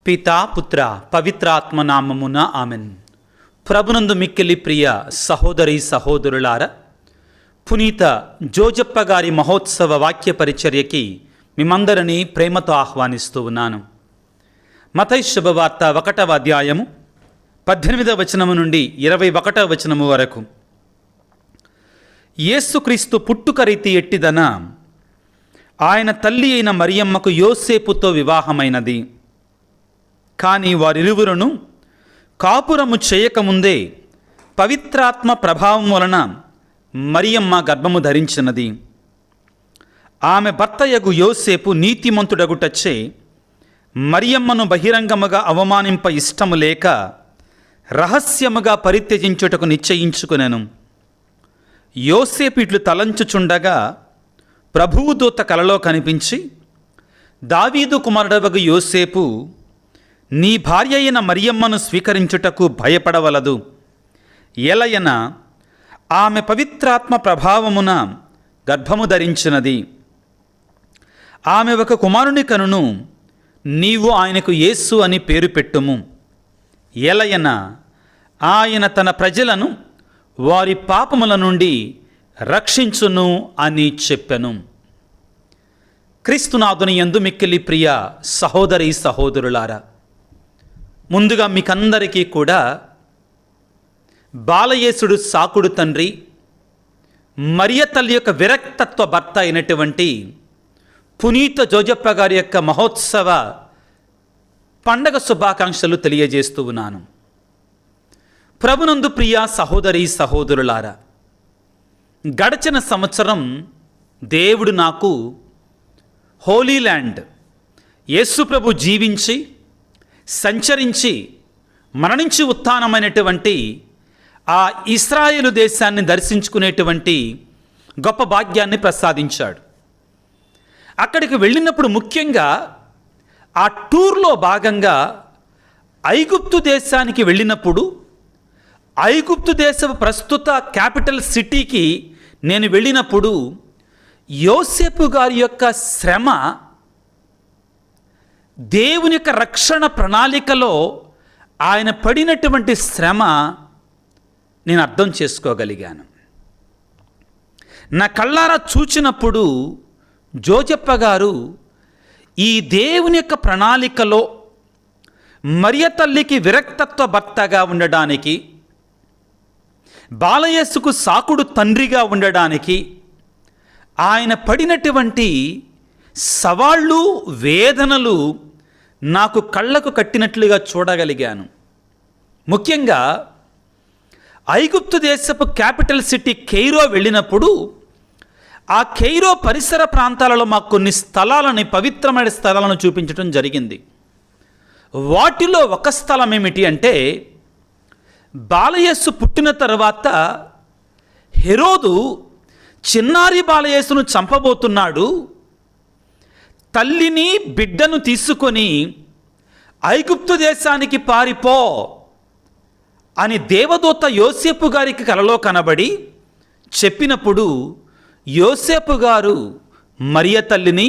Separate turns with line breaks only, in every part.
పితా పుత్ర పవిత్రాత్మ నామమున ఆమెన్. ప్రభునందు మిక్కిలి ప్రియ సహోదరి సహోదరులారా, పునీత జోజప్ప గారి మహోత్సవ వాక్య పరిచర్యకి మిమ్మందరినీ ప్రేమతో ఆహ్వానిస్తూ ఉన్నాను. మత్తయి శుభవార్త 1వ అధ్యాయము 18వ వచనము నుండి 21వ వచనము వరకు. యేసుక్రీస్తు పుట్టుక రీతి ఎట్టిదన, ఆయన తల్లి అయిన మరియమ్మకు యోసేపుతో వివాహమైనది. కానీ వారిరువురును కాపురము చేయకముందే పవిత్రాత్మ ప్రభావం వలన మరియమ్మ గర్భము ధరించినది. ఆమె భర్తయగు యోసేపు నీతిమంతుడగుటచ్చే మరియమ్మను బహిరంగముగా అవమానింప ఇష్టము లేక రహస్యముగా పరిత్యజించుటకు నిశ్చయించుకునెను. యోసేపు ఇట్లు తలంచుచుండగా ప్రభువు దూత కలలో కనిపించి, దావీదు కుమారుడవగు యోసేపు, నీ భార్య అయిన మరియమ్మను స్వీకరించుటకు భయపడవలదు. ఎలయన ఆమె పవిత్రాత్మ ప్రభావమున గర్భము ధరించినది. ఆమె ఒక కుమారుని కనును, నీవు ఆయనకు యేసు అని పేరు పెట్టుము. ఎలయన ఆయన తన ప్రజలను వారి పాపముల నుండి రక్షించును అని చెప్పెను. క్రీస్తునాథుని యందు మిక్కిలి ప్రియ సహోదరి సహోదరులారా, ముందుగా మీకందరికీ కూడా బాలయేసుడు సాకుడు తండ్రి, మరియ తల్లి యొక్క విరక్తత్వ భర్త అయినటువంటి పునీత జోజప్ప గారి యొక్క మహోత్సవ పండగ శుభాకాంక్షలు తెలియజేస్తూ ఉన్నాను. ప్రభునందు ప్రియ సహోదరి సహోదరులారా, గడచిన సంవత్సరం దేవుడు నాకు హోలీ ల్యాండ్, యేసు ప్రభు జీవించి సంచరించి మరణించి ఉత్థానమైనటువంటి ఆ ఇశ్రాయేలు దేశాన్ని దర్శించుకునేటువంటి గొప్ప భాగ్యాన్ని ప్రసాదించాడు. అక్కడికి వెళ్ళినప్పుడు ముఖ్యంగా ఆ టూర్లో భాగంగా ఐగుప్తు దేశానికి వెళ్ళినప్పుడు, ఐగుప్తు దేశ ప్రస్తుత క్యాపిటల్ సిటీకి నేను వెళ్ళినప్పుడు యోసేపు గారి యొక్క శ్రమ, దేవుని యొక్క రక్షణ ప్రణాళికలో ఆయన పడినటువంటి శ్రమ నేను అర్థం చేసుకోగలిగాను. నా కళ్ళారా చూచినప్పుడు జోజప్ప గారు ఈ దేవుని యొక్క ప్రణాళికలో మరియ తల్లికి విరక్తత్వ భర్తగా ఉండడానికి, బాలయేసుకు సాకుడు తండ్రిగా ఉండడానికి ఆయన పడినటువంటి సవాళ్ళు, వేదనలు నాకు కళ్ళకు కట్టినట్లుగా చూడగలిగాను. ముఖ్యంగా ఐగుప్తు దేశపు క్యాపిటల్ సిటీ కెయిరో వెళ్ళినప్పుడు ఆ కెయిరో పరిసర ప్రాంతాలలో మాకు కొన్ని స్థలాలని, పవిత్రమైన స్థలాలను చూపించడం జరిగింది. వాటిలో ఒక స్థలం ఏమిటి అంటే, బాలయేసు పుట్టిన తర్వాత హెరోదు చిన్నారి బాలయేసును చంపబోతున్నాడు. తల్లిని బిడ్డను తీసుకొని ఐగుప్తు దేశానికి పారిపో అని దేవదూత యోసేపు గారికి కలలో కనబడి చెప్పినప్పుడు యోసేపు గారు మరియ తల్లిని,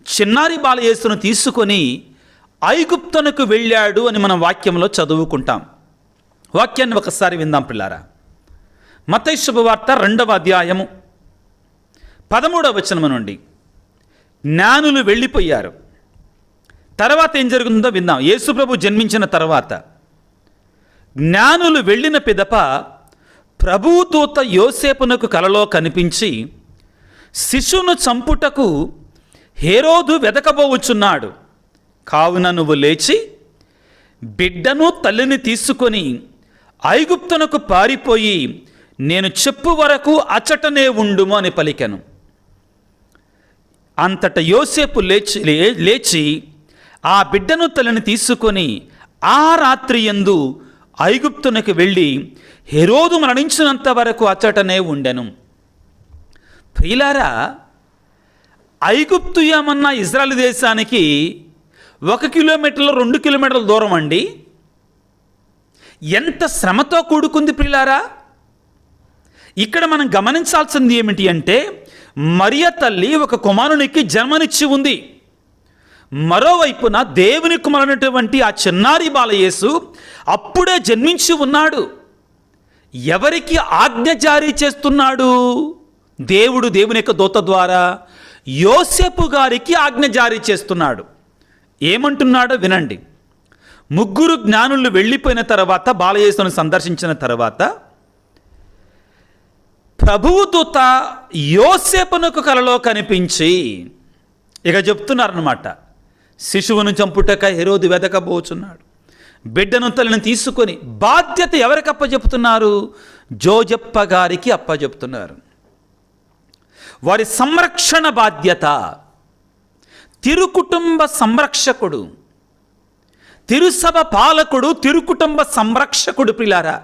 చిన్నారి బాలయేసును తీసుకొని ఐగుప్తునకు వెళ్ళాడు అని మనం వాక్యంలో చదువుకుంటాం. వాక్యాన్ని ఒకసారి విందాం పిల్లారా. మత్తయి శుభవార్త 2వ అధ్యాయము 13వ వచనము నుండి. జ్ఞానులు వెళ్ళిపోయారు. తర్వాత ఏం జరుగుతుందో విందాం. యేసుప్రభు జన్మించిన తర్వాత జ్ఞానులు వెళ్ళిన పిదప ప్రభువు దూత యోసేపునకు కలలో కనిపించి, శిశువును చంపుటకు హేరోదు వెదకబోవుచున్నాడు. కావున నువ్వు లేచి బిడ్డను తల్లిని తీసుకొని ఐగుప్తునకు పారిపోయి నేను చెప్పు వరకు అచటనే ఉండుము అని పలికెను. అంతట యోసేపు లేచి ఆ బిడ్డను తల్లిని తీసుకొని ఆ రాత్రి యందు ఐగుప్తునకు వెళ్ళి హెరోదు మరణించినంత వరకు అచటనే ఉండెను. ప్రియులారా, ఐగుప్తు ఏమన్నా ఇజ్రాయెల్ దేశానికి 1 కిలోమీటర్లు 2 కిలోమీటర్ల దూరం అండి. ఎంత శ్రమతో కూడుకుంది ప్రియులారా. ఇక్కడ మనం గమనించాల్సింది ఏమిటి అంటే, మరియ తల్లి ఒక కుమారునికి జన్మనిచ్చి ఉంది. మరోవైపున దేవుని కుమారుడైనటువంటి ఆ చిన్నారి బాలయేసు అప్పుడే జన్మించి ఉన్నాడు. ఎవరికి ఆజ్ఞ జారీ చేస్తున్నాడు? దేవుని యొక్క దూత ద్వారా యోసేపు గారికి ఆజ్ఞ జారీ చేస్తున్నాడు. ఏమంటున్నాడో వినండి. 3 జ్ఞానులు వెళ్ళిపోయిన తర్వాత, బాలయేసును సందర్శించిన తర్వాత, ప్రభువు దూత యోసేపునకు కలలో కనిపించి ఇక చెప్తున్నారన్నమాట, శిశువును చంపుటక హెరోదు వెదకబోచున్నాడు. బిడ్డను తల్లిని తీసుకొని బాధ్యత ఎవరికి అప్పచెప్తున్నారు? జోజప్ప గారికి అప్పచెప్తున్నారు. వారి సంరక్షణ బాధ్యత. తిరుకుటుంబ సంరక్షకుడు, తిరుసభ పాలకుడు, తిరుకుటుంబ సంరక్షకుడు. ప్రియులారా,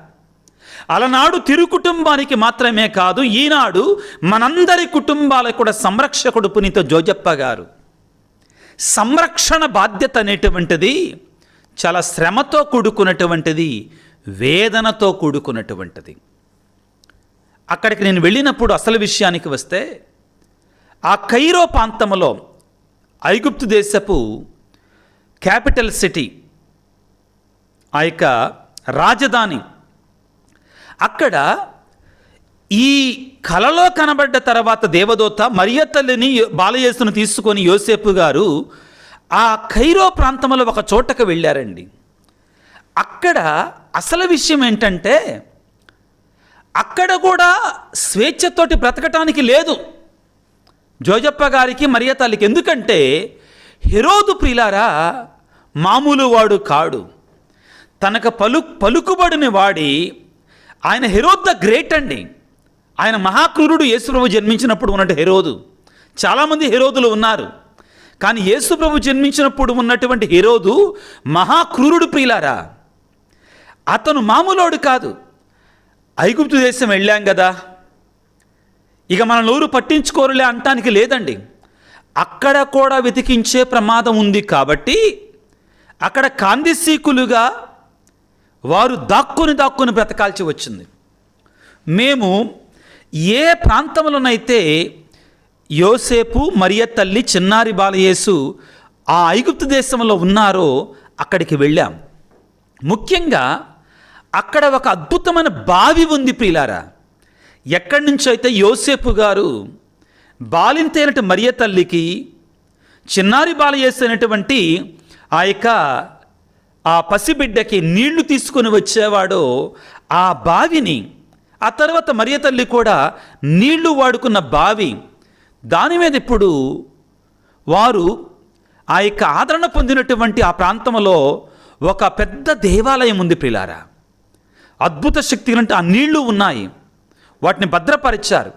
అలనాడు తిరుకుటుంబానికి మాత్రమే కాదు, ఈనాడు మనందరి కుటుంబాలకు కూడా సంరక్షకుడు పునీత జోజప్ప గారు. సంరక్షణ బాధ్యత అనేటువంటిది చాలా శ్రమతో కూడుకున్నటువంటిది, వేదనతో కూడుకున్నటువంటిది. అక్కడికి నేను వెళ్ళినప్పుడు అసలు విషయానికి వస్తే, ఆ కైరో ప్రాంతంలో, ఐగుప్తు దేశపు క్యాపిటల్ సిటీ, ఆ యొక్క రాజధాని, అక్కడ ఈ కలలో కనబడ్డ తర్వాత దేవదూత మరియ తల్లిని బాలయేసును తీసుకొని యోసేపు గారు ఆ కైరో ప్రాంతంలో ఒక చోటకు వెళ్ళారండి. అక్కడ అసలు విషయం ఏంటంటే, అక్కడ కూడా స్వేచ్ఛతోటి బ్రతకటానికి లేదు జోజప్ప గారికి, మరియ తల్లికి. ఎందుకంటే హెరోదు ప్రియులారా మామూలు వాడు కాడు. తనకు పలుకుబడిని వాడి, ఆయన హెరోద్ ద గ్రేట్ అండి. ఆయన మహాక్రూరుడు. యేసుప్రభు జన్మించినప్పుడు ఉన్నట్టు హెరోదు, చాలామంది హెరోదులు ఉన్నారు, కానీ యేసుప్రభు జన్మించినప్పుడు ఉన్నటువంటి హెరోదు మహాక్రూరుడు ప్రియులారా. అతను మామూలోడు కాదు. ఐగుప్తు దేశం వెళ్ళాం కదా, ఇక మన నోరు పట్టించుకోరులే అంటానికి లేదండి. అక్కడ కూడా వెతికించే ప్రమాదం ఉంది కాబట్టి అక్కడ కాందిసీకులుగా వారు దాక్కుని బ్రతకాల్సి వచ్చింది. మేము ఏ ప్రాంతంలోనైతే యోసేపు, మరియ తల్లి, చిన్నారి బాలయేసు ఆ ఐగుప్తు దేశంలో ఉన్నారో అక్కడికి వెళ్ళాం. ముఖ్యంగా అక్కడ ఒక అద్భుతమైన బావి ఉంది ప్రియులారా. ఎక్కడి నుంచో అయితే యోసేపు గారు బాలింతైనటు మరియ తల్లికి, చిన్నారి బాలయేసు అయినటువంటి ఆ యొక్క ఆ పసిబిడ్డకి నీళ్లు తీసుకొని వచ్చేవాడో ఆ బావిని, ఆ తర్వాత మరియ తల్లి కూడా నీళ్లు వాడుకున్న బావి, దాని మీద ఇప్పుడు వారు ఆ యొక్క ఆదరణ పొందినటువంటి ఆ ప్రాంతంలో ఒక పెద్ద దేవాలయం ఉంది ప్రియులారా. అద్భుత శక్తి అంటే ఆ నీళ్లు ఉన్నాయి, వాటిని భద్రపరిచారు.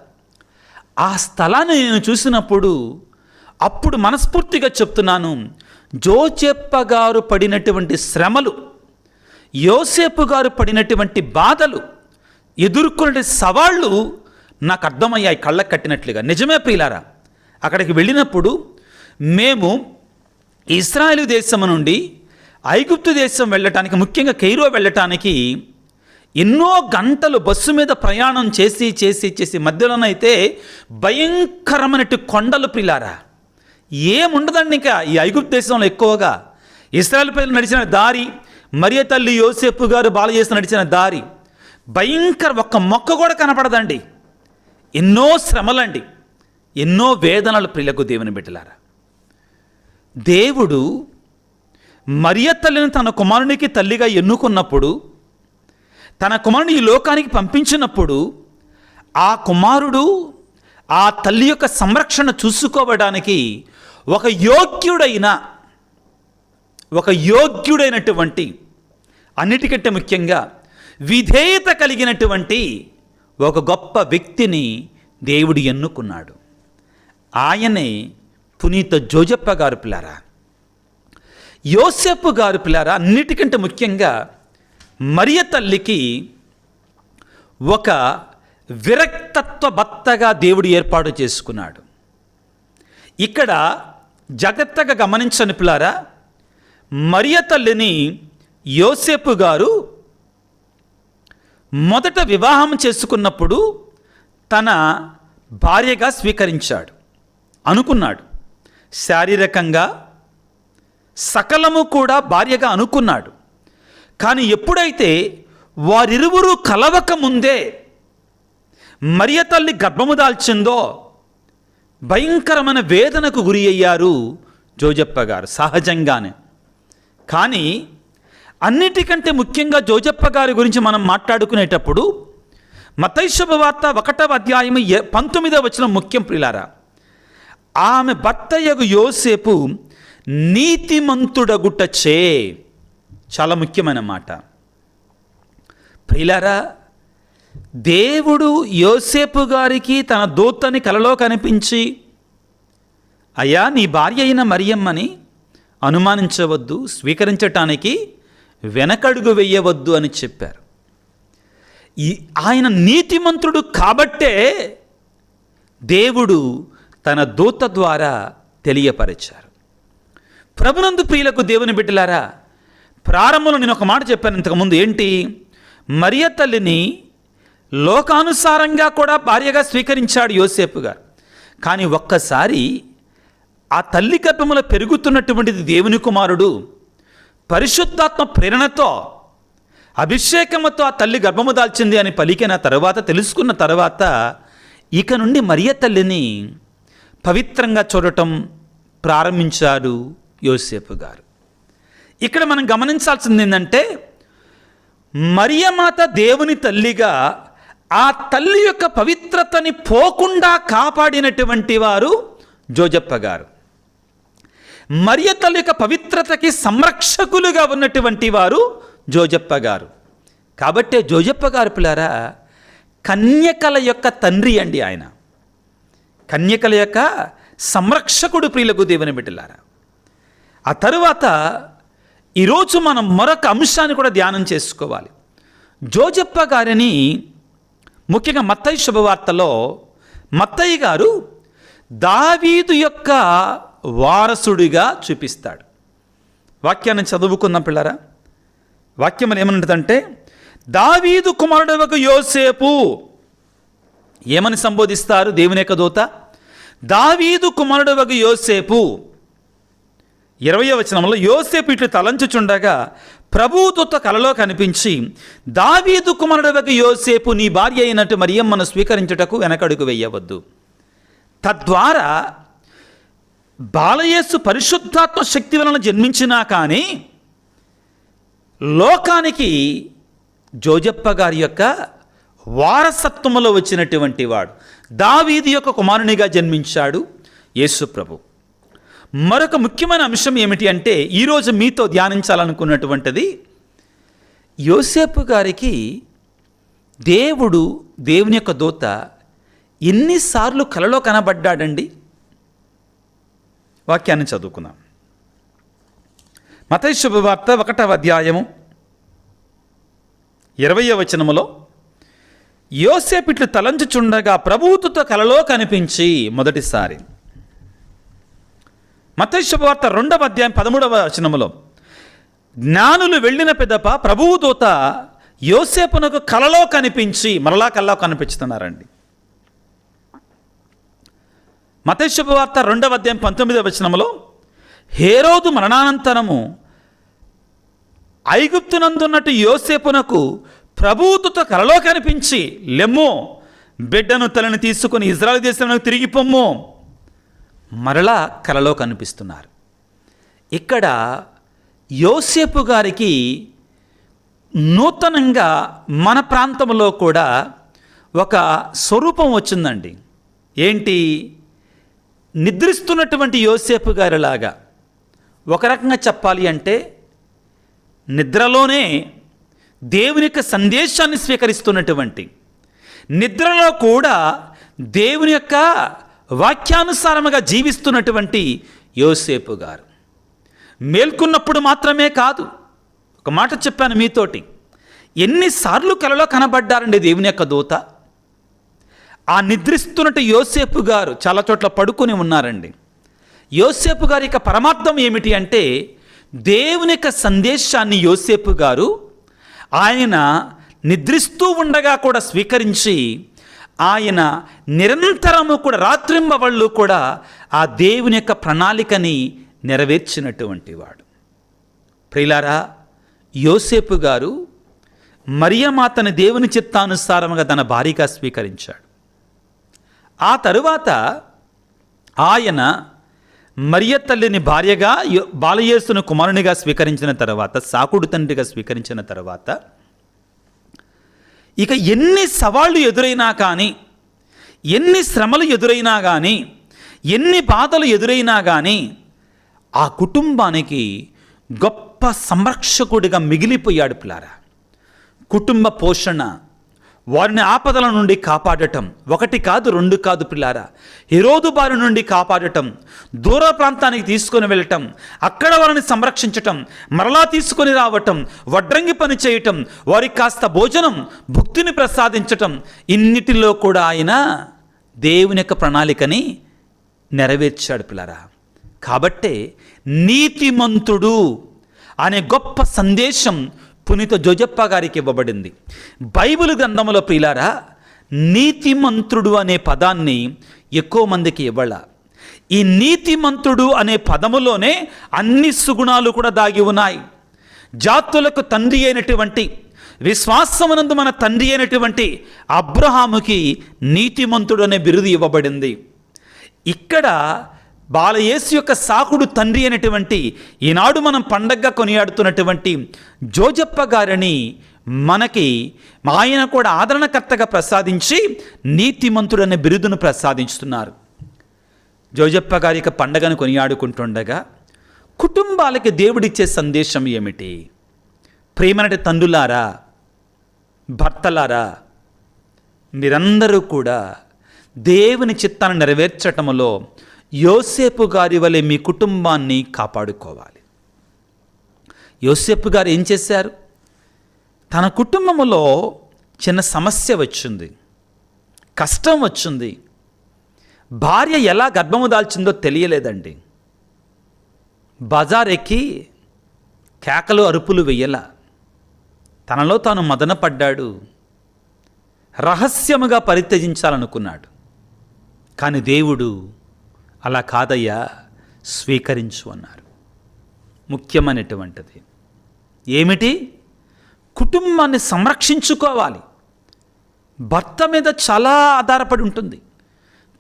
ఆ స్థలాన్ని నేను చూసినప్పుడు అప్పుడు మనస్ఫూర్తిగా చెప్తున్నాను, జోజప్ప గారు పడినటువంటి శ్రమలు, యోసేపు గారు పడినటువంటి బాధలు, ఎదుర్కొనే సవాళ్ళు నాకు అర్థమయ్యాయి కళ్ళకు కట్టినట్లుగా. నిజమే ప్రియులారా. అక్కడికి వెళ్ళినప్పుడు మేము ఇశ్రాయేలు దేశం నుండి ఐగుప్తు దేశం వెళ్ళటానికి, ముఖ్యంగా కైరో వెళ్ళటానికి ఎన్నో గంటలు బస్సు మీద ప్రయాణం చేసి మధ్యలోనైతే భయంకరమైనటు కొండలు ప్రియులారా. ఏముండదండి ఇంకా ఈ ఐగుప్తు దేశంలో. ఎక్కువగా ఇశ్రాయేలు ప్రజలు నడిచిన దారి, మరియ తల్లి యోసేపు గారు బాలయేసు నడిచిన దారి భయంకర, ఒక్క మొక్క కూడా కనపడదండి. ఎన్నో శ్రమలండి, ఎన్నో వేదనలు ప్రియులకు దేవుని బిడ్డలారా. దేవుడు మరియ తల్లిని తన కుమారునికి తల్లిగా ఎన్నుకున్నప్పుడు, తన కుమారుని ఈ లోకానికి పంపించినప్పుడు, ఆ కుమారుడు ఆ తల్లి యొక్క సంరక్షణ చూసుకోవడానికి ఒక యోగ్యుడైనటువంటి, అన్నిటికంటే ముఖ్యంగా విధేయత కలిగినటువంటి ఒక గొప్ప వ్యక్తిని దేవుడు ఎన్నుకున్నాడు. ఆయనే పునీత జోజప్ప గారు పిల్లారా. యోసేపు గారు పిల్లారా, అన్నిటికంటే ముఖ్యంగా మరియ తల్లికి ఒక విరక్తత్వ భర్తగా దేవుడు ఏర్పాటు చేసుకున్నాడు. ఇక్కడ జాగ్రత్తగా గమనించని పిల్లారా, మరియ తల్లిని యోసేపు గారు మొదట వివాహం చేసుకున్నప్పుడు తన భార్యగా స్వీకరించాడు అనుకున్నాడు. శారీరకంగా సకలము కూడా భార్యగా అనుకున్నాడు. కానీ ఎప్పుడైతే వారిరువురు కలవక ముందే మరియ తల్లి గర్భము దాల్చిందో భయంకరమైన వేదనకు గురి అయ్యారు జోజప్ప గారు సహజంగానే. కానీ అన్నిటికంటే ముఖ్యంగా జోజప్ప గారి గురించి మనం మాట్లాడుకునేటప్పుడు మత్తయి శుభవార్త 1వ అధ్యాయం 19వ వచనం ముఖ్యం ప్రియులారా. ఆమె భర్తయగు యోసేపు నీతిమంతుడగుటచే, చాలా ముఖ్యమైన మాట ప్రియులారా. దేవుడు యోసేపు గారికి తన దూతని కలలో కనిపించి, అయ్యా నీ భార్య అయిన మరియమ్మని అనుమానించవద్దు, స్వీకరించటానికి వెనకడుగు వెయ్యవద్దు అని చెప్పారు. ఆయన నీతిమంతుడు కాబట్టే దేవుడు తన దూత ద్వారా తెలియపరిచారు. ప్రభునందు ప్రియులకు దేవుని బిడ్డలారా, ప్రారంభంలో నేను ఒక మాట చెప్పాను ఇంతకుముందు. ఏంటి? మరియ తల్లిని లోకానుసారంగా కూడా భార్యగా స్వీకరించాడు యోసేపు గారు. కానీ ఒక్కసారి ఆ తల్లి గర్భములో పెరుగుతున్నటువంటిది దేవుని కుమారుడు, పరిశుద్ధాత్మ ప్రేరణతో అభిషేకముతో ఆ తల్లి గర్భము దాల్చింది అని పలికిన తర్వాత, తెలుసుకున్న తర్వాత ఇక నుండి మరియ తల్లిని పవిత్రంగా చూడటం ప్రారంభించారు యోసేపు గారు. ఇక్కడ మనం గమనించాల్సింది ఏంటంటే, మరియమాత దేవుని తల్లిగా ఆ తల్లి యొక్క పవిత్రతని పోకుండా కాపాడినటువంటి వారు జోజప్ప గారు. మరియ తల్లి యొక్క పవిత్రతకి సంరక్షకులుగా ఉన్నటువంటి వారు జోజప్ప గారు. కాబట్టే జోజప్ప గారు పిల్లారా కన్యకల యొక్క తండ్రి అండి. ఆయన కన్యకల యొక్క సంరక్షకుడు ప్రియులకు దేవుని బిడ్డలారా. ఆ తరువాత ఈరోజు మనం మరొక అంశాన్ని కూడా ధ్యానం చేసుకోవాలి. జోజప్ప గారిని ముఖ్యంగా మత్తయి శుభవార్తలో మత్తయి గారు దావీదు యొక్క వారసుడిగా చూపిస్తాడు. వాక్యాన్ని చదువుకుందాం పిల్లరా. వాక్యం ఏమనుంటుందంటే, దావీదు కుమారుడవగు యోసేపు, ఏమని సంబోధిస్తారు దేవుని యొక్క దూత? దావీదు కుమారుడవగు యోసేపు. 20వ వచనంలో, యోసేపు ఇట్లు తలంచుచుండగా ప్రభువు దూత కలలో కనిపించి, దావీదు కుమారుడవగు యోసేపు, నీ భార్య అయినట్టు మరియమ్మను స్వీకరించుటకు వెనకడుగు వెయ్యవద్దు. తద్వారా బాలయేసు పరిశుద్ధాత్మ శక్తి వలన జన్మించినా కానీ లోకానికి జోజప్ప గారి యొక్క వారసత్వములో వచ్చినటువంటి వాడు, దావీదు యొక్క కుమారునిగా జన్మించాడు యేసు ప్రభు. మరొక ముఖ్యమైన అంశం ఏమిటి అంటే, ఈరోజు మీతో ధ్యానించాలనుకున్నటువంటిది, యోసేపు గారికి దేవుని యొక్క దూత ఎన్నిసార్లు కలలో కనబడ్డాడండి? వాక్యాన్ని చదువుకుందాం. మత్తయి శుభవార్త 1వ అధ్యాయము 20వ వచనములో, యోసేపు ఇట్లు తలంచుచుండగా ప్రభువుతో కలలో కనిపించి, మొదటిసారి. మత్తయి శుభవార్త 2వ అధ్యాయం 13వ వచనములో, జ్ఞానులు వెళ్ళిన పిదప ప్రభువు దూత యోసేపునకు కలలో కనిపించి, మరలా కలలో కనిపిస్తున్నారండి. మత్తయి శుభవార్త 2వ అధ్యాయం 19వ వచనములో, హేరోదు మరణానంతరము ఐగుప్తునందున్నట్టు యోసేపునకు ప్రభువుతో కలలో కనిపించి, లెమ్ము బిడ్డను తలని తీసుకుని ఇజ్రాయెల్ దేశంలో తిరిగి పొమ్ము, మరలా కలలో కనిపిస్తున్నారు. ఇక్కడ యోసేపు గారికి నూతనంగా మన ప్రాంతంలో కూడా ఒక స్వరూపం వచ్చిందండి. ఏంటి? నిద్రిస్తున్నటువంటి యోసేపు గారిలాగా. ఒక రకంగా చెప్పాలి అంటే, నిద్రలోనే దేవుని యొక్క సందేశాన్ని స్వీకరిస్తున్నటువంటి, నిద్రలో కూడా దేవుని యొక్క వాక్యానుసారముగా జీవిస్తున్నటువంటి యోసేపు గారు. మేల్కొన్నప్పుడు మాత్రమే కాదు, ఒక మాట చెప్పాను మీతోటి, ఎన్నిసార్లు కలలో కనబడ్డారండి దేవుని యొక్క దూత. ఆ నిద్రిస్తున్నట్టు యోసేపు గారు చాలా చోట్ల పడుకొని ఉన్నారండి. యోసేపు గారి యొక్క పరమార్థం ఏమిటి అంటే, దేవుని యొక్క సందేశాన్ని యోసేపు గారు ఆయన నిద్రిస్తూ ఉండగా కూడా స్వీకరించి, ఆయన నిరంతరము కూడా రాత్రింబవళ్ళు కూడా ఆ దేవుని యొక్క ప్రణాళికని నెరవేర్చినటువంటి వాడు. ప్రియులారా, యోసేపు గారు మరియమాతని దేవుని చిత్తానుసారముగా తన భార్యగా స్వీకరించాడు. ఆ తరువాత ఆయన మరియ తల్లిని భార్యగా, బాలయేసును కుమారునిగా స్వీకరించిన తర్వాత, సాకుడు తండ్రిగా స్వీకరించిన తర్వాత, ఇక ఎన్ని సవాళ్ళు ఎదురైనా కానీ, ఎన్ని శ్రమలు ఎదురైనా కానీ, ఎన్ని బాధలు ఎదురైనా కానీ, ఆ కుటుంబానికి గొప్ప సంరక్షకుడిగా మిగిలిపోయాడు పిల్లారా. కుటుంబ పోషణ, వారిని ఆపదల నుండి కాపాడటం, ఒకటి కాదు రెండు కాదు పిల్లారా, హెరోదు బారి నుండి కాపాడటం, దూర ప్రాంతానికి తీసుకొని వెళ్ళటం, అక్కడ వారిని సంరక్షించటం, మరలా తీసుకొని రావటం, వడ్రంగి పని చేయటం, వారికి కాస్త భోజనం భుక్తిని ప్రసాదించటం, ఇన్నిటిలో కూడా ఆయన దేవుని యొక్క ప్రణాళికని నెరవేర్చాడు పిల్లారా. కాబట్టే నీతిమంతుడు అనే గొప్ప సందేశం పునీత జోజప్ప గారికి ఇవ్వబడింది. బైబిల్ గ్రంథంలో ప్రియులారా, నీతిమంతుడు అనే పదాన్ని ఎక్కువ మందికి ఇవ్వాల. ఈ నీతిమంతుడు అనే పదములోనే అన్ని సుగుణాలు కూడా దాగి ఉన్నాయి. జాతులకు తండ్రి అయినటువంటి, విశ్వాసమునందు మన తండ్రి అయినటువంటి అబ్రహాముకి నీతిమంతుడు అనే బిరుదు ఇవ్వబడింది. ఇక్కడ బాలయేసు యొక్క సాకుడు తండ్రి అయినటువంటి, ఈనాడు మనం పండగగా కొనియాడుతున్నటువంటి జోజప్ప గారిని మనకి ఆయన కూడా ఆదరణకర్తగా ప్రసాదించి నీతిమంతుడు అనే బిరుదును ప్రసాదించుతున్నారు. జోజప్ప గారి యొక్క పండగను కొనియాడుకుంటుండగా కుటుంబాలకి దేవుడిచ్చే సందేశం ఏమిటి? ప్రేమనటి తండ్రులారా, భర్తలారా, మీరందరూ కూడా దేవుని చిత్తాన్ని నెరవేర్చటంలో యోసేపు గారి వలె మీ కుటుంబాన్ని కాపాడుకోవాలి. యోసేపు గారు ఏం చేశారు? తన కుటుంబంలో చిన్న సమస్య వచ్చింది, కష్టం వచ్చింది. భార్య ఎలా గర్భము దాల్చిందో తెలియలేదండి. బజార్ ఎక్కి కేకలు అరుపులు వెయ్యల, తనలో తాను మదనపడ్డాడు. రహస్యముగా పరిత్యజించాలనుకున్నాడు. కానీ దేవుడు అలా కాదయ్యా, స్వీకరించు అన్నారు. ముఖ్యమైనటువంటిది ఏమిటి? కుటుంబాన్ని సంరక్షించుకోవాలి. భర్త మీద చాలా ఆధారపడి ఉంటుంది,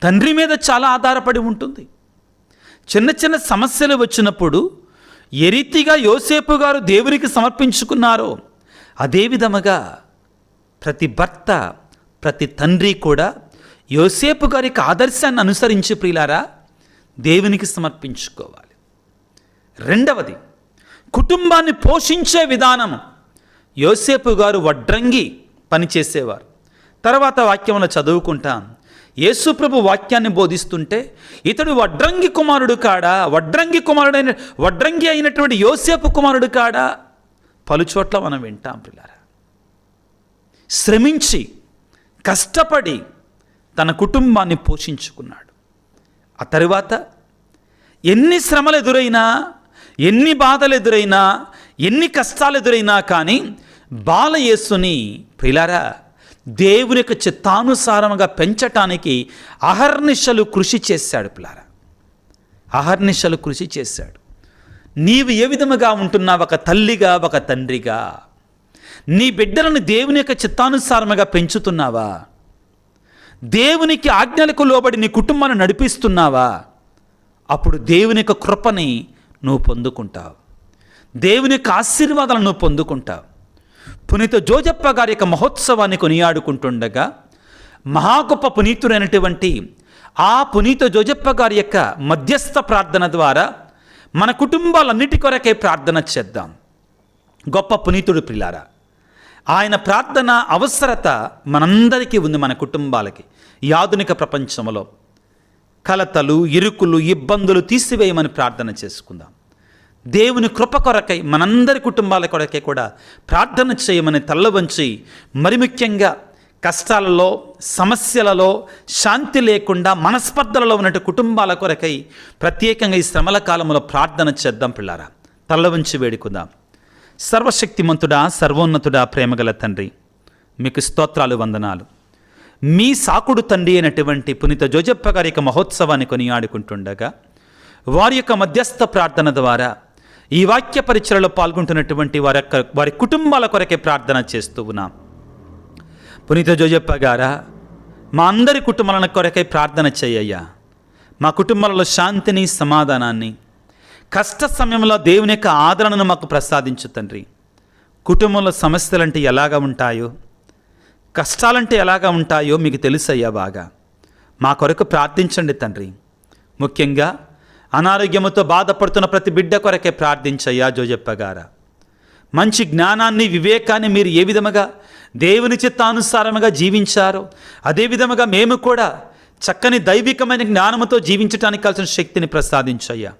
తండ్రి మీద చాలా ఆధారపడి ఉంటుంది. చిన్న చిన్న సమస్యలు వచ్చినప్పుడు ఏ రీతిగా యోసేపు గారు దేవునికి సమర్పించుకున్నారో అదే విధముగా ప్రతి భర్త, ప్రతి తండ్రి కూడా యోసేపు గారికి ఆదర్శాన్ని అనుసరించి ప్రియులారా దేవునికి సమర్పించుకోవాలి. రెండవది, కుటుంబాన్ని పోషించే విధానం. యోసేపు గారు వడ్రంగి పనిచేసేవారు. తర్వాత వాక్యంలో చదువుకుంటాం, యేసు ప్రభు వాక్యాన్ని బోధిస్తుంటే ఇతడు వడ్రంగి కుమారుడు కాడా, వడ్రంగి అయినటువంటి యోసేపు కుమారుడు కాడా? పలుచోట్ల మనం వింటాం పిల్లారా. శ్రమించి కష్టపడి తన కుటుంబాన్ని పోషించుకున్నాడు. ఆ తరువాత ఎన్ని శ్రమలు ఎదురైనా, ఎన్ని బాధలు ఎదురైనా, ఎన్ని కష్టాలు ఎదురైనా కానీ బాలయేసుని ప్రియులారా దేవుని యొక్క చిత్తానుసారముగా పెంచటానికి అహర్నిశలు కృషి చేశాడు పిల్లారా. అహర్నిశలు కృషి చేశాడు. నీవు ఏ విధముగా ఉంటున్నావు? ఒక తల్లిగా, ఒక తండ్రిగా నీ బిడ్డలను దేవుని యొక్క చిత్తానుసారముగా పెంచుతున్నావా? దేవునికి ఆజ్ఞలకు లోబడి నీ కుటుంబాన్ని నడిపిస్తున్నావా? అప్పుడు దేవుని యొక్క కృపని నువ్వు పొందుకుంటావు, దేవుని యొక్క ఆశీర్వాదాలను నువ్వు పొందుకుంటావు. పునీత జోజప్ప గారి యొక్క మహోత్సవాన్ని కొనియాడుకుంటుండగా మహాగొప్ప పునీతుడైనటువంటి ఆ పునీత జోజప్ప గారి యొక్క మధ్యస్థ ప్రార్థన ద్వారా మన కుటుంబాలన్నిటి కొరకే ప్రార్థన చేద్దాం. గొప్ప పునీతుడు ప్రియులారా, ఆయన ప్రార్థన అవసరత మనందరికీ ఉంది. మన కుటుంబాలకి ఈ ఆధునిక ప్రపంచంలో కలతలు, ఇరుకులు, ఇబ్బందులు తీసివేయమని ప్రార్థన చేసుకుందాం. దేవుని కృప కొరకై మనందరి కుటుంబాల కొరకై కూడా ప్రార్థన చేయమని తల్ల వంచి, మరి ముఖ్యంగా కష్టాలలో, సమస్యలలో, శాంతి లేకుండా మనస్పర్ధలలో ఉన్నట్టు కుటుంబాల కొరకై ప్రత్యేకంగా ఈ శ్రమల కాలంలో ప్రార్థన చేద్దాం పిల్లారా. తల్ల వంచి వేడుకుందాం. సర్వశక్తిమంతుడా, సర్వోన్నతుడా, ప్రేమగల తండ్రి, మీకు స్తోత్రాలు, వందనాలు. మీ సాకుడు తండ్రి అయినటువంటి పునీత జోజప్ప గారి యొక్క మహోత్సవాన్ని కొనియాడుకుంటుండగా వారి యొక్క మధ్యస్థ ప్రార్థన ద్వారా ఈ వాక్య పరిచయలో పాల్గొంటున్నటువంటి వారి కుటుంబాల కొరకే ప్రార్థన చేస్తూ ఉన్నాం. పునీత జోజప్ప గారా, మా అందరి కుటుంబాల కొరకై ప్రార్థన చేయయ్యా. మా కుటుంబాలలో శాంతిని, సమాధానాన్ని, కష్ట సమయంలో దేవుని యొక్క ఆదరణను మాకు ప్రసాదించు తండ్రి. కుటుంబంలో సమస్యలంటే ఎలాగా ఉంటాయో, కష్టాలంటే ఎలాగా ఉంటాయో మీకు తెలుసయ్యా బాగా. మా కొరకు ప్రార్థించండి తండ్రి. ముఖ్యంగా అనారోగ్యముతో బాధపడుతున్న ప్రతి బిడ్డ కొరకే ప్రార్థించయ్యా జోజప్ప గారా. మంచి జ్ఞానాన్ని, వివేకాన్ని మీరు ఏ విధముగా దేవుని చిత్తానుసారముగా జీవించారో అదే విధముగా మేము కూడా చక్కని దైవికమైన జ్ఞానముతో జీవించడానికి కావాల్సిన శక్తిని ప్రసాదించయ్యా.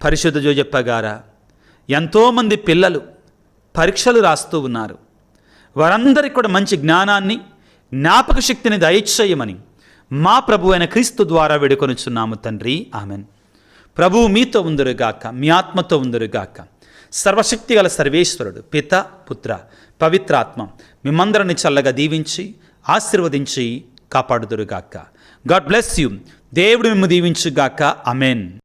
పరిశుద్ధ జోజప్ప గారా, ఎంతోమంది పిల్లలు పరీక్షలు రాస్తూ ఉన్నారు. వారందరికీ కూడా మంచి జ్ఞానాన్ని, జ్ఞాపక శక్తిని దయచేయమని మా ప్రభు అయిన క్రీస్తు ద్వారా వేడుకొనుచున్నాము తండ్రి. ఆమెన్. ప్రభువు మీతో ఉందురుగాక, మీ ఆత్మతో ఉందురుగాక. సర్వశక్తి గల సర్వేశ్వరుడు పిత, పుత్ర, పవిత్రాత్మ మిమ్మందరిని చల్లగా దీవించి ఆశీర్వదించి కాపాడుదురుగాక. God bless you. దేవుడు మిమ్ము దీవించుగాక. ఆమెన్.